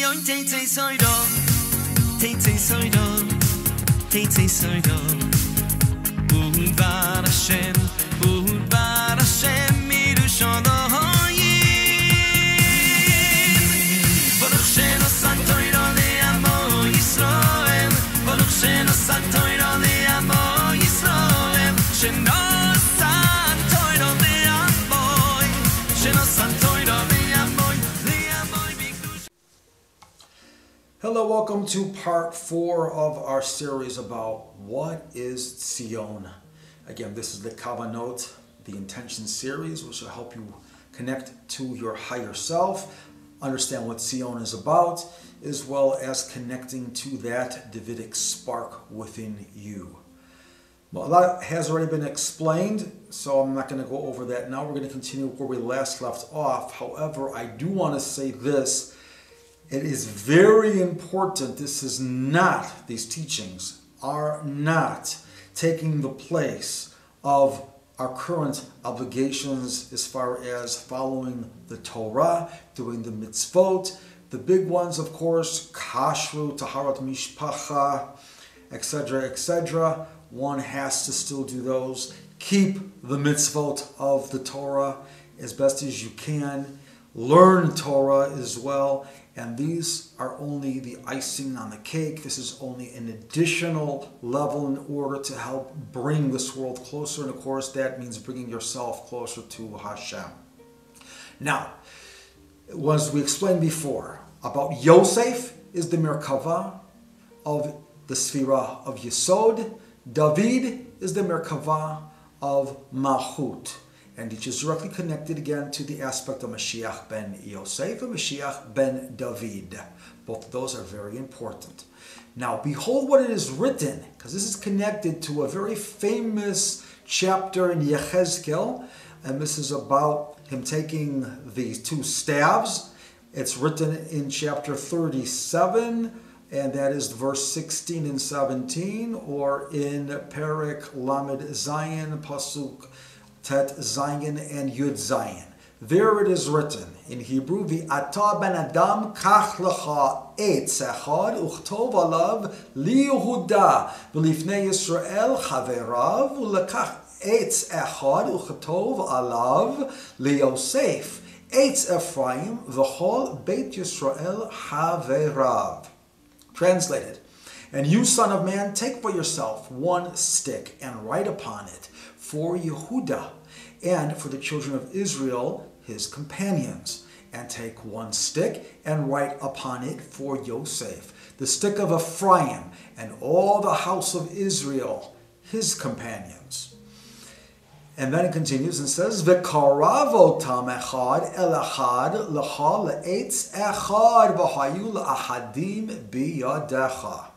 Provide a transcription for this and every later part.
Teitei soido, teitei soido, teitei soido. Udvar Hashem mirushalayim. Baruch shenasan Torah le'amo Yisrael. Baruch shenasan Torah le'amo Yisrael. Shenasan Torah le'amo. Shenasan Torah le'amo b'kedusha. Hello, welcome to part 4 of our series about what is Tzion. Again, this is the Kavanot, the intention series, which will help you connect to your higher self, understand what Tzion is about, as well as connecting to that Davidic spark within you. Well, a lot has already been explained, so I'm not going to go over that now. We're going to continue where we last left off. However, I do want to say this. It is very important. These teachings are not taking the place of our current obligations as far as following the Torah, doing the mitzvot, the big ones, of course, kashrut, taharat mishpacha, etc., etc. One has to still do those. Keep the mitzvot of the Torah as best as you can. Learn Torah as well. And these are only the icing on the cake. This is only an additional level in order to help bring this world closer. And of course, that means bringing yourself closer to Hashem. Now, as we explained before, about Yosef is the Merkava of the Sfira of Yesod. David is the Merkava of Malchut. And each is directly connected again to the aspect of Mashiach ben Yosef and Mashiach ben David. Both of those are very important. Now, behold what it is written, because this is connected to a very famous chapter in Yechezkel, and this is about him taking these 2 staves. It's written in chapter 37, and that is verse 16 and 17, or in Perek Lamed Zayin, Pasuk Tet Zayin and Yud Zayin. There it is written in Hebrew, V'ata ben Adam kach lecha etz echad uchtov alav li Yehuda v'lifnei Yisrael chaverav u'lekach etz echad uchtov alav li Yosef etz Ephraim v'chol beit Yisrael chaverav. Translated, and you, son of man, take for yourself 1 stick and write upon it for Yehuda and for the children of Israel, his companions. And take 1 stick and write upon it for Yosef, the stick of Ephraim, and all the house of Israel, his companions. And then it continues and says, V'karav otam echad el echad lecha le'etz echad v'hayu le'ahadim biyadecha.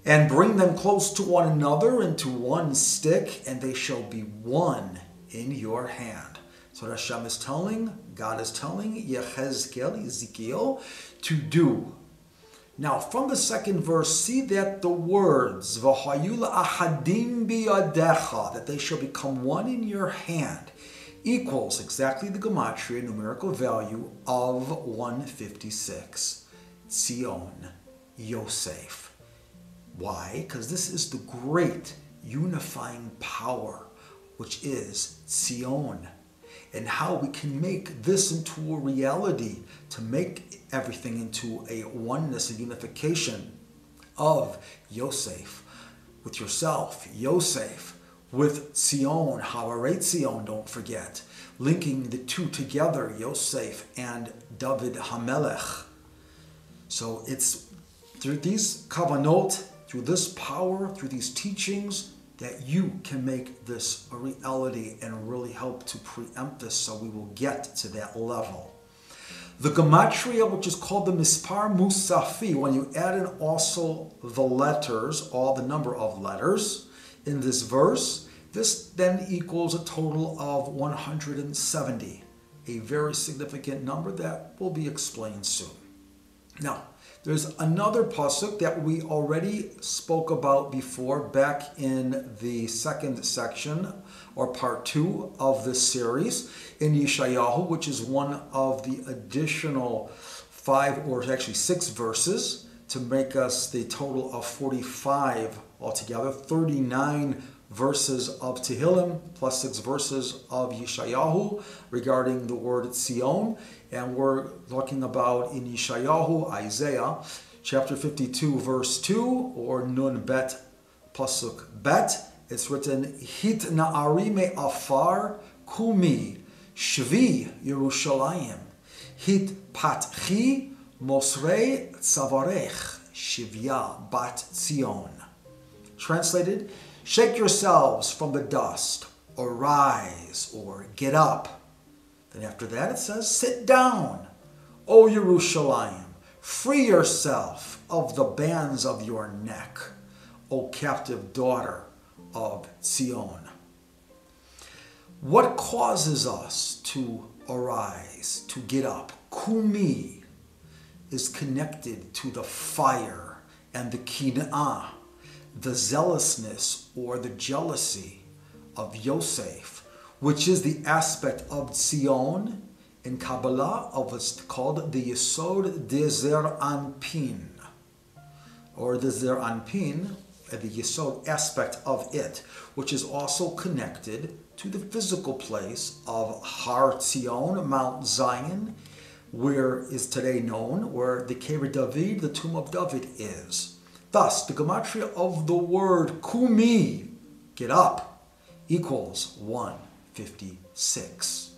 And bring them close to one another into 1 stick, and they shall be one in your hand. So Hashem is telling, God is telling Yechezkel, Ezekiel, to do. Now, from the 2nd verse, see that the words, V'hayu le'ahadim biyadecha, that they shall become one in your hand, equals exactly the gematria, numerical value of 156. Tzion, Yosef. Why? Because this is the great unifying power, which is Tzion. And how we can make this into a reality, to make everything into a oneness, a unification of Yosef with yourself, Yosef with Tzion, Havarei Tzion, don't forget. Linking the 2 together, Yosef and David HaMelech. So it's through these kavanot, through this power, through these teachings, that you can make this a reality and really help to preempt this so we will get to that level. The gematria, which is called the Mispar Musafi, when you add in also the letters, all the number of letters in this verse, this then equals a total of 170, a very significant number that will be explained soon. Now, there's another pasuk that we already spoke about before back in the 2nd section, or part 2 of this series, in Yeshayahu, which is one of the additional 5, or actually 6 verses to make us the total of 45 altogether. 39 verses of Tehillim plus 6 verses of Yeshayahu regarding the word Tzion. And we're talking about in Yeshayahu, Isaiah, chapter 52, verse 2, or Nun Bet, Pasuk Bet. It's written, Hit na'ari me afar kumi shvi Yerushalayim. Hit patchi mosrei tzavarech shivya bat Tzion. Translated, shake yourselves from the dust, or rise, or get up. Then after that it says, sit down, O Yerushalayim. Free yourself of the bands of your neck, O captive daughter of Tzion. What causes us to arise, to get up? Kumi is connected to the fire and the kina'ah, the zealousness or the jealousy of Yosef, which is the aspect of Tzion in Kabbalah of what's called the Yesod de Zer Anpin, or the Zer Anpin, the Yesod aspect of it, which is also connected to the physical place of Har Tzion, Mount Zion, where is today known, where the Kever David, the tomb of David, is. Thus, the gematria of the word kumi, get up, equals 156.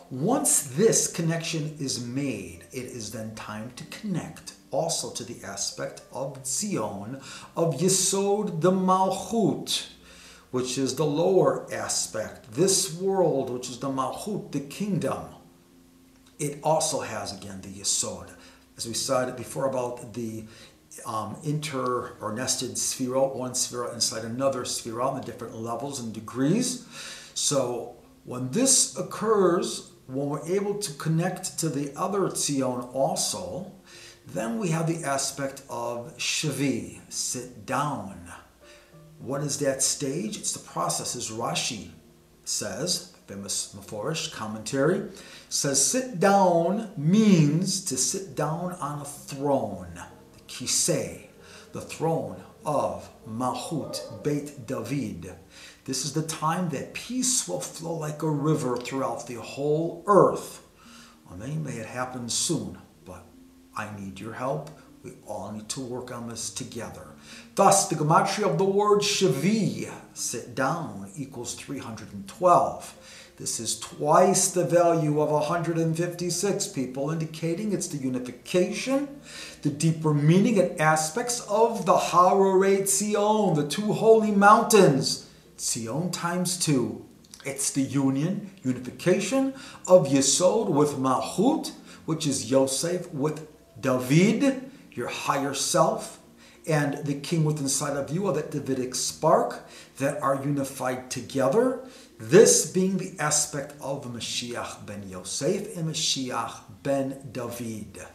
Once this connection is made, it is then time to connect also to the aspect of Tzion, of Yesod the Malchut, which is the lower aspect. This world, which is the Malchut, the kingdom, it also has, again, the Yesod. As we said before about the inter or nested sphera, one sphera inside another sphera on the different levels and degrees. So when this occurs, when we're able to connect to the other Tzion also, then we have the aspect of Shavi, sit down. What is that stage? It's the process, as Rashi says, famous Meforish commentary, says sit down means to sit down on a throne, the kisei, the throne of Malchut, Beit David. This is the time that peace will flow like a river throughout the whole earth. Well, may it happen soon, but I need your help. We all need to work on this together. Thus, the gematria of the word shavi, sit down, equals 312. This is twice the value of 156, people, indicating it's the unification, the deeper meaning and aspects of the Hararei Tzion, the two holy mountains. Tzion times 2. It's the unification of Yesod with Malchut, which is Yosef, with David, your higher self, and the king within inside of you, of that Davidic spark, that are unified together. This being the aspect of Mashiach ben Yosef and Mashiach ben David.